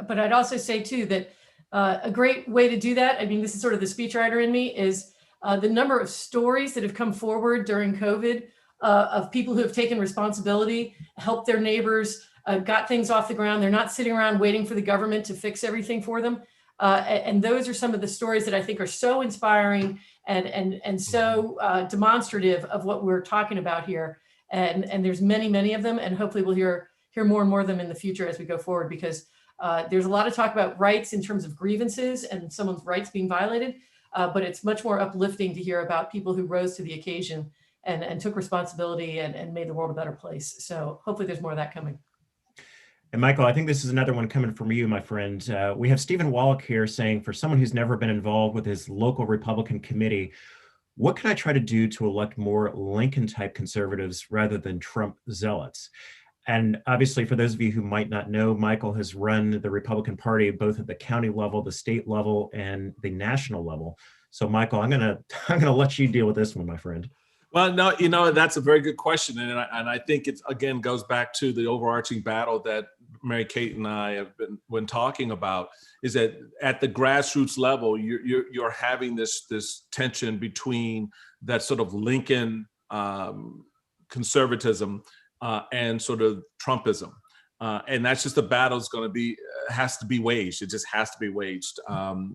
but I'd also say too that a great way to do that, I mean, this is sort of the speechwriter in me, is the number of stories that have come forward during COVID of people who have taken responsibility, helped their neighbors, got things off the ground. They're not sitting around waiting for the government to fix everything for them. And those are some of the stories that I think are so inspiring and so demonstrative of what we're talking about here. And there's many of them, and hopefully we'll hear more and more of them in the future as we go forward, because there's a lot of talk about rights in terms of grievances and someone's rights being violated, but it's much more uplifting to hear about people who rose to the occasion and took responsibility and made the world a better place. So hopefully there's more of that coming. And Michael, I think this is another one coming from you, my friend. We have Stephen Wallach here saying, for someone who's never been involved with his local Republican committee, what can I try to do to elect more Lincoln-type conservatives rather than Trump zealots? And obviously, for those of you who might not know, Michael has run the Republican Party both at the county level, the state level, and the national level. So, Michael, I'm gonna let you deal with this one, my friend. Well, no, you know, that's a very good question, and I think it again goes back to the overarching battle that Mary Kate and I have been talking about. Is that at the grassroots level, you're having this tension between that sort of Lincoln conservatism and sort of Trumpism. And that's just a battle is going to be, has to be waged. It just has to be waged.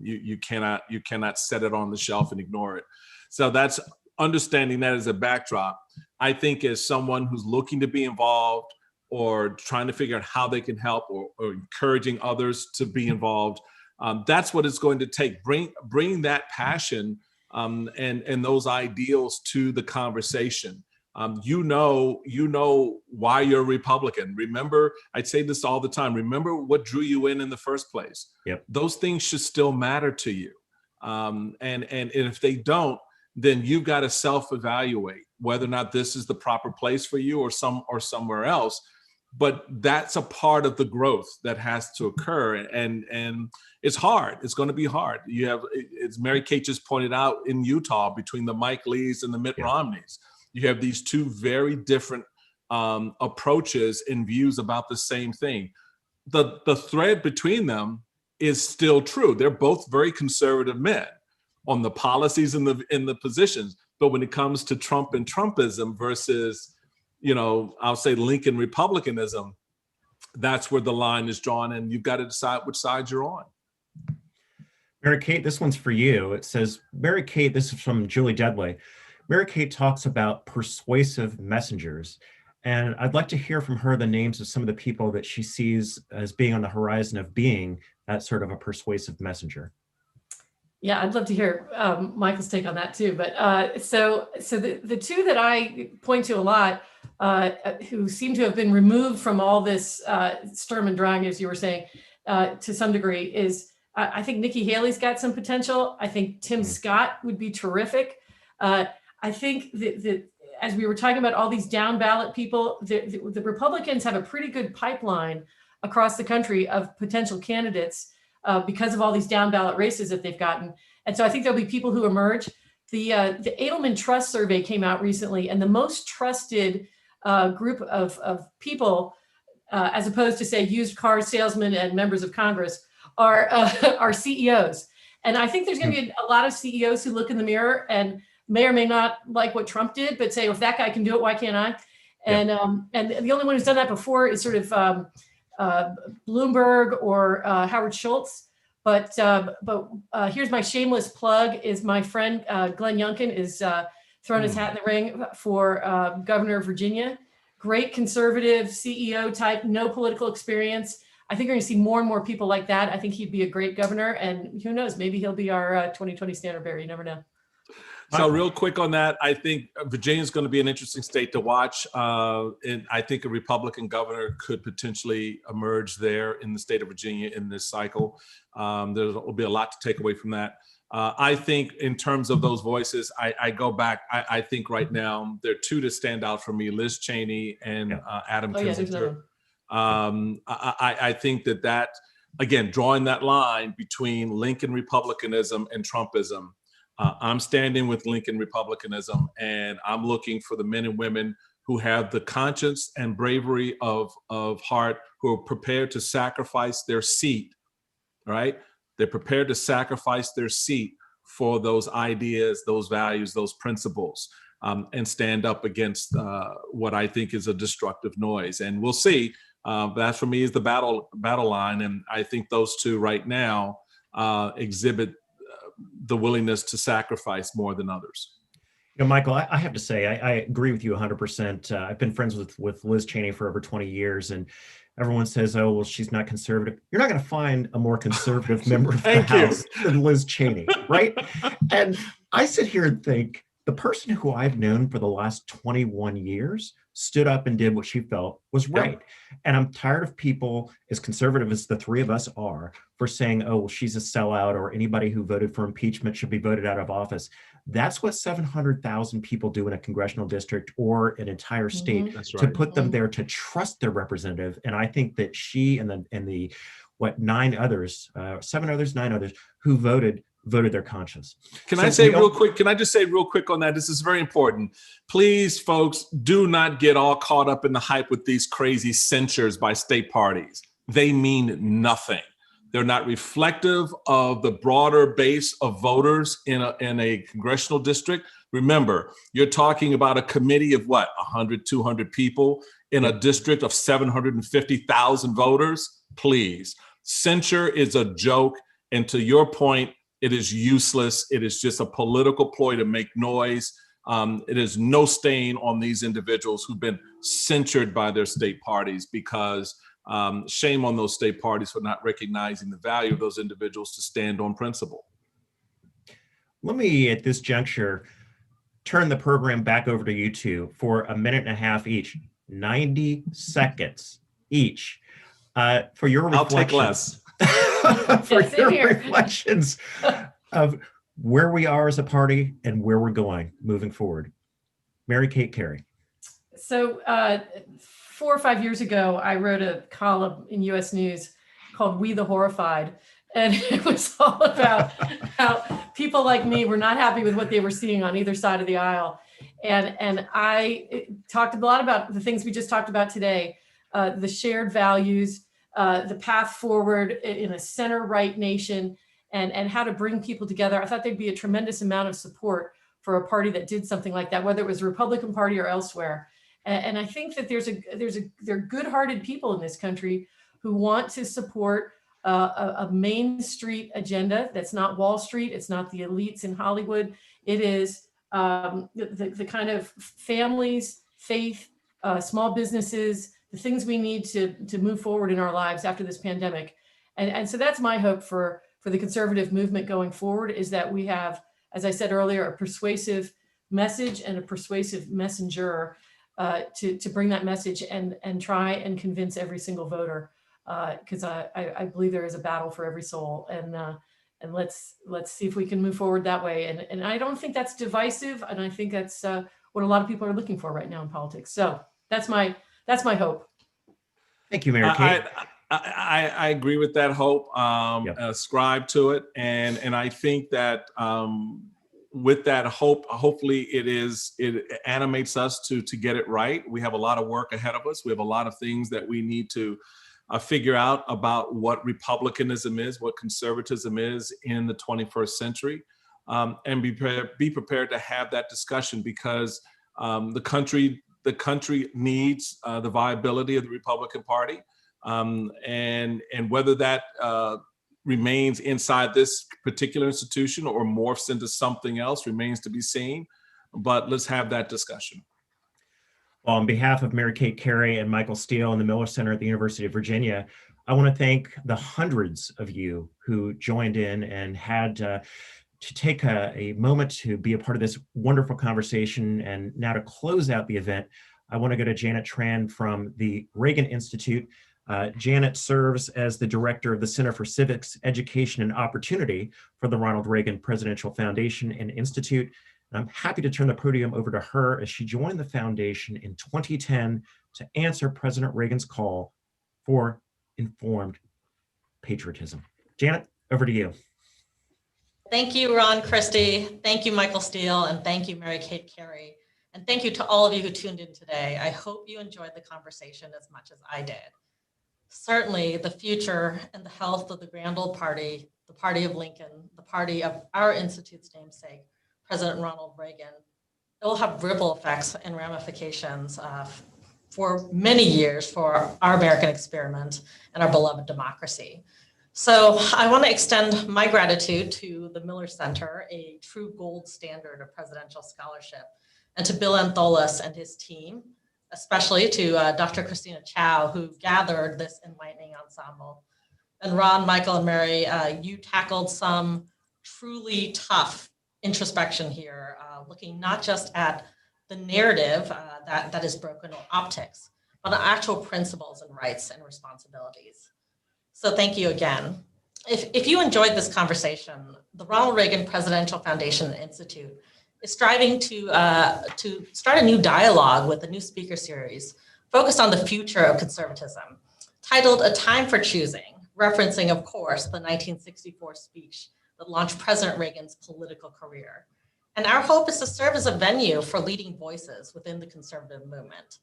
You cannot set it on the shelf and ignore it. So that's understanding that as a backdrop. I think as someone who's looking to be involved or trying to figure out how they can help or encouraging others to be involved, that's what it's going to take. Bring that passion and those ideals to the conversation. You know why you're a Republican. Remember, I'd say this all the time. Remember what drew you in the first place. Yep. Those things should still matter to you. And if they don't, then you've got to self-evaluate whether or not this is the proper place for you or somewhere else. But that's a part of the growth that has to occur. And it's hard. It's going to be hard. You have, as Mary Kate just pointed out, in Utah, between the Mike Lees and the Mitt Romneys, you have these two very different approaches and views about the same thing. The thread between them is still true. They're both very conservative men on the policies and the positions. But when it comes to Trump and Trumpism versus, I'll say Lincoln Republicanism, that's where the line is drawn, and you've got to decide which side you're on. Mary Kate, this one's for you. It says, Mary Kate, this is from Julie Deadway. Mary Kate talks about persuasive messengers, and I'd like to hear from her the names of some of the people that she sees as being on the horizon of being that sort of a persuasive messenger. Yeah, I'd love to hear Michael's take on that too. But so the two that I point to a lot, who seem to have been removed from all this Sturm and Drang, as you were saying, to some degree, is I think Nikki Haley's got some potential. I think Tim Scott would be terrific. I think that as we were talking about all these down ballot people, the Republicans have a pretty good pipeline across the country of potential candidates because of all these down ballot races that they've gotten. And so I think there'll be people who emerge. The Edelman Trust Survey came out recently, and the most trusted group of people, as opposed to say used car salesmen and members of Congress, are CEOs. And I think there's going to be a lot of CEOs who look in the mirror and may or may not like what Trump did, but say, well, if that guy can do it, why can't I? And the only one who's done that before is sort of Bloomberg or Howard Schultz. But here's my shameless plug: is my friend Glenn Youngkin is throwing his hat in the ring for governor of Virginia. Great conservative CEO type, no political experience. I think we're going to see more and more people like that. I think he'd be a great governor, and who knows, maybe he'll be our 2020 standard bearer. You never know. So real quick on that, I think Virginia is going to be an interesting state to watch. And I think a Republican governor could potentially emerge there in the state of Virginia in this cycle. There will be a lot to take away from that. I think in terms of those voices, I go back. I think right now there are two that stand out for me: Liz Cheney and Adam Kinzinger. I think that again, drawing that line between Lincoln Republicanism and Trumpism. I'm standing with Lincoln Republicanism, and I'm looking for the men and women who have the conscience and bravery of heart, who are prepared to sacrifice their seat, right? They're prepared to sacrifice their seat for those ideas, those values, those principles, and stand up against what I think is a destructive noise. And we'll see. That for me is the battle line. And I think those two right now exhibit the willingness to sacrifice more than others. You know, Michael, I have to say, I agree with you 100%. I've been friends with Liz Cheney for over 20 years, and everyone says, oh, well, she's not conservative. You're not going to find a more conservative member of the House than Liz Cheney, right? And I sit here and think, the person who I've known for the last 21 years stood up and did what she felt was right. Yep. And I'm tired of people, as conservative as the three of us are, for saying, oh, well, she's a sellout, or anybody who voted for impeachment should be voted out of office. That's what 700,000 people do in a congressional district or an entire state, to put them there to trust their representative. And I think that she and the 9 others who voted their conscience. Can I just say real quick on that? This is very important. Please, folks, do not get all caught up in the hype with these crazy censures by state parties. They mean nothing. They're not reflective of the broader base of voters in a congressional district. Remember, you're talking about a committee of 100, 200 people in a district of 750,000 voters. Please, censure is a joke. And to your point, it is useless. It is just a political ploy to make noise. It is no stain on these individuals who've been censured by their state parties, because shame on those state parties for not recognizing the value of those individuals to stand on principle. Let me, at this juncture, turn the program back over to you two for a minute and a half each, 90 seconds each, for your reflections. I'll take less. For your reflections of where we are as a party and where we're going moving forward. Mary Kate Carey. So 4 or 5 years ago, I wrote a column in US News called We the Horrified. And it was all about how people like me were not happy with what they were seeing on either side of the aisle. And I talked a lot about the things we just talked about today, the shared values, the path forward in a center-right nation, and how to bring people together. I thought there'd be a tremendous amount of support for a party that did something like that, whether it was a Republican Party or elsewhere. And I think that there are good-hearted people in this country who want to support a Main Street agenda that's not Wall Street. It's not the elites in Hollywood. It is the kind of families, faith, small businesses, the things we need to move forward in our lives after this pandemic. And so that's my hope for for the conservative movement going forward is that we have, as I said earlier, a persuasive message and a persuasive messenger to bring that message and try and convince every single voter, because I believe there is a battle for every soul, and let's see if we can move forward that way. And I don't think that's divisive, and I think that's what a lot of people are looking for right now in politics. So that's my hope. Thank you, Mayor Kate. I agree with that hope. Yep. Ascribe to it, and I think that with that hope, hopefully it animates us to get it right. We have a lot of work ahead of us. We have a lot of things that we need to figure out about what republicanism is, what conservatism is in the 21st century, and be prepared to have that discussion, because the country needs the viability of the Republican Party, and whether that remains inside this particular institution or morphs into something else remains to be seen. But let's have that discussion. Well, on behalf of Mayor Kate Carey and Michael Steele and the Miller Center at the University of Virginia, I want to thank the hundreds of you who joined in and had to take a moment to be a part of this wonderful conversation. And now to close out the event, I want to go to Janet Tran from the Reagan Institute. Janet serves as the director of the Center for Civics, Education, and Opportunity for the Ronald Reagan Presidential Foundation and Institute. And I'm happy to turn the podium over to her as she joined the foundation in 2010 to answer President Reagan's call for informed patriotism. Janet, over to you. Thank you, Ron Christie. Thank you, Michael Steele, and thank you, Mary Kate Carey. And thank you to all of you who tuned in today. I hope you enjoyed the conversation as much as I did. Certainly, the future and the health of the grand old party, the party of Lincoln, the party of our institute's namesake, President Ronald Reagan, it will have ripple effects and ramifications for many years for our American experiment and our beloved democracy. So I want to extend my gratitude to the Miller Center, a true gold standard of presidential scholarship, and to Bill Antholis and his team, especially to Dr. Christina Chow, who gathered this enlightening ensemble. And Ron, Michael, and Mary, you tackled some truly tough introspection here, looking not just at the narrative that is broken or optics, but on actual principles and rights and responsibilities. So thank you again. If you enjoyed this conversation, the Ronald Reagan Presidential Foundation and Institute is striving to start a new dialogue with a new speaker series focused on the future of conservatism, titled A Time for Choosing, referencing, of course, the 1964 speech that launched President Reagan's political career. And our hope is to serve as a venue for leading voices within the conservative movement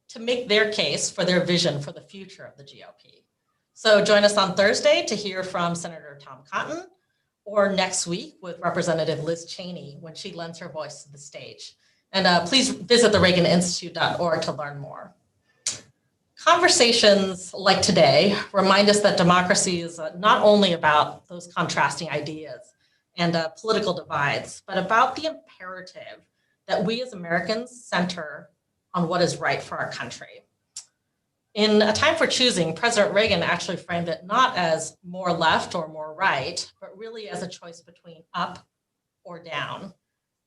to make their case for their vision for the future of the GOP. So join us on Thursday to hear from Senator Tom Cotton, or next week with Representative Liz Cheney when she lends her voice to the stage. And please visit the reaganinstitute.org to learn more. Conversations like today remind us that democracy is not only about those contrasting ideas and political divides, but about the imperative that we as Americans center on what is right for our country. In A Time for Choosing, President Reagan actually framed it not as more left or more right, but really as a choice between up or down.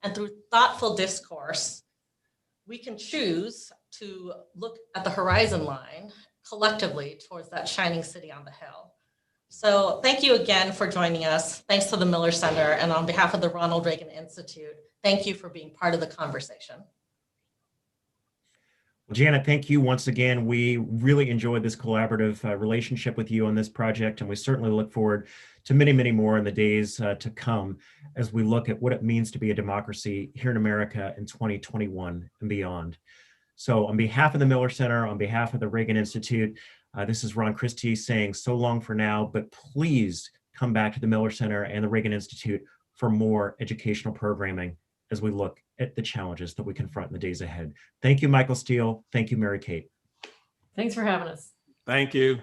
And through thoughtful discourse, we can choose to look at the horizon line collectively towards that shining city on the hill. So thank you again for joining us. Thanks to the Miller Center, and on behalf of the Ronald Reagan Institute, thank you for being part of the conversation. Well, Janet, thank you once again. We really enjoyed this collaborative relationship with you on this project, and we certainly look forward to many, many more in the days to come as we look at what it means to be a democracy here in America in 2021 and beyond. So on behalf of the Miller Center, on behalf of the Reagan Institute, this is Ron Christie saying so long for now, but please come back to the Miller Center and the Reagan Institute for more educational programming as we look at the challenges that we confront in the days ahead. Thank you, Michael Steele. Thank you, Mary Kate. Thanks for having us. Thank you.